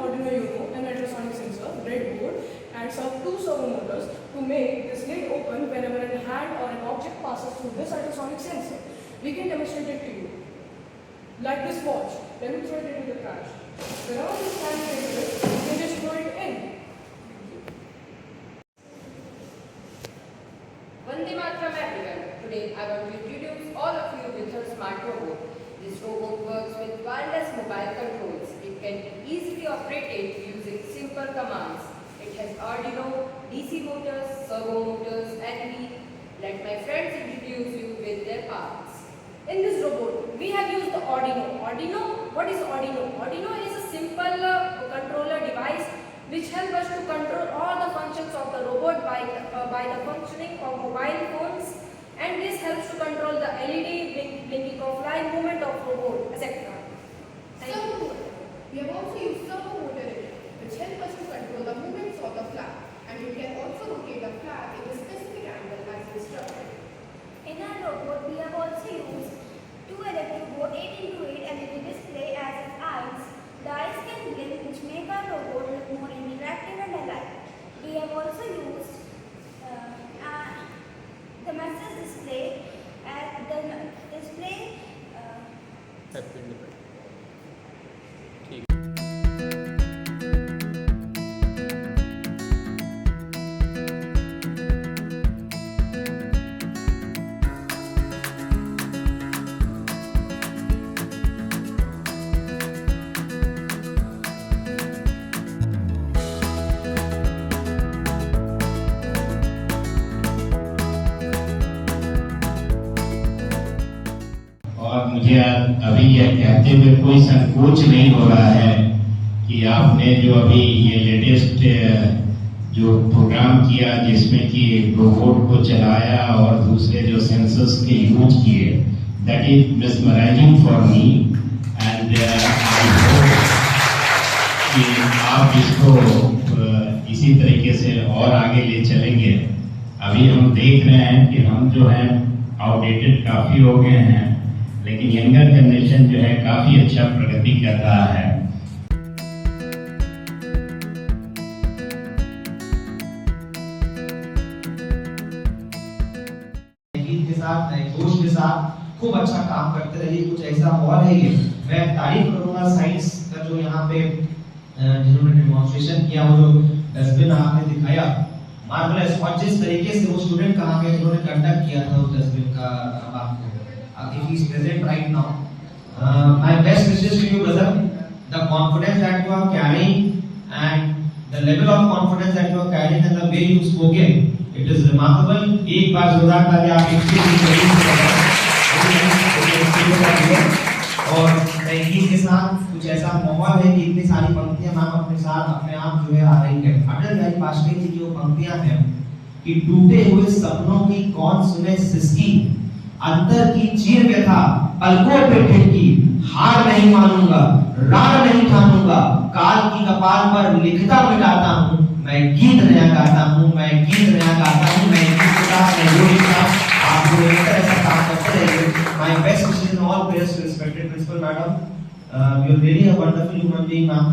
Arduino Uno, an ultrasonic sensor, breadboard, and some 2 servo motors to make this lid open whenever a hand or an object passes through this ultrasonic sensor. We can demonstrate it to you. Like this watch. Let me throw it into the trash. Whenever this hand faces, you can just throw it in. Vande Mataram everyone. Today I want to introduce all of you with a smart robot. This robot works with wireless mobile controls. It can be easily operated using simple commands. It has Arduino, DC motors, servo motors and wheel. Let my friends introduce you with their parts. In this robot, we have used the Arduino. What is Arduino? Arduino is a simple controller device which helps us to control all the functions of the robot by the functioning of mobile phones, and this helps to control the LED, blinking of light, movement of robot, etc. We have also used servo motor in it, which help us to control the movements of the flap, and it can also rotate the flap in a specific angle as instructed. In our robot, we have also used 2 electroboard 8x8 LED display as its eyes. The eyes can blink, which make our robot look more interactive and alive. We have also used the message display as the display. और मुझे अभी यह कहते हुए कोई संकोच नहीं हो रहा है कि आपने जो अभी ये लेटेस्ट जो प्रोग्राम किया जिसमें कि रोबोट को चलाया और दूसरे जो सेंसर्स के यूज किए, that is mesmerising for me and I hope कि आप इसको इसी तरीके से और आगे ले चलेंगे। अभी हम देख रहे हैं कि हम जो हैं आउटडेटेड काफ़ी हो गए हैं, लेकिन यंगर जनरेशन जो है काफी अच्छा प्रगति कर रहा है। के साथ जोश के साथ खूब अच्छा काम करते रहिए। कुछ ऐसा माहौल है ये, मैं तारीफ करूंगा साइंस का जो यहाँ पे जिन्होंने डेमोन्स्ट्रेशन किया, वो जो डस्टबिन आपने दिखाया मार्वलस, और जिस तरीके से वो स्टूडेंट कहाँ गए जिन्होंने कंडक्ट किया था उस डस्टबिन का बात को, if he is present right now, my best wishes to you brother. The confidence that you are carrying and the level of confidence that you are carrying and the way you spoken, it is remarkable. एक बार जोरदार ताली आप इसके लिए और तहकीक के साथ कुछ ऐसा माहौल है कि इतनी सारी पंक्तियां मैम अपने साथ अपने आप जो है आ रही है। अटल बिहारी वाजपेयी जी की वो पंक्तियां हैं कि टूटे हुए सपनों की कौन सुने सिसकी, अंतर की चीर व्यथा पलकों पे ठिठकी, हार नहीं मानूंगा रार नहीं ठानूंगा, काल की कपाल पर लिखता मिटाता हूँ, मैं गीत नया गाता हूँ, मैं गीत नया गाता हूँ, मैं गीत के साथ मैं जोड़ी के साथ आप लोग ऐसा काम करते रहिए। My best wishes and all prayers to respected principal madam. You are really a wonderful human being, ma'am.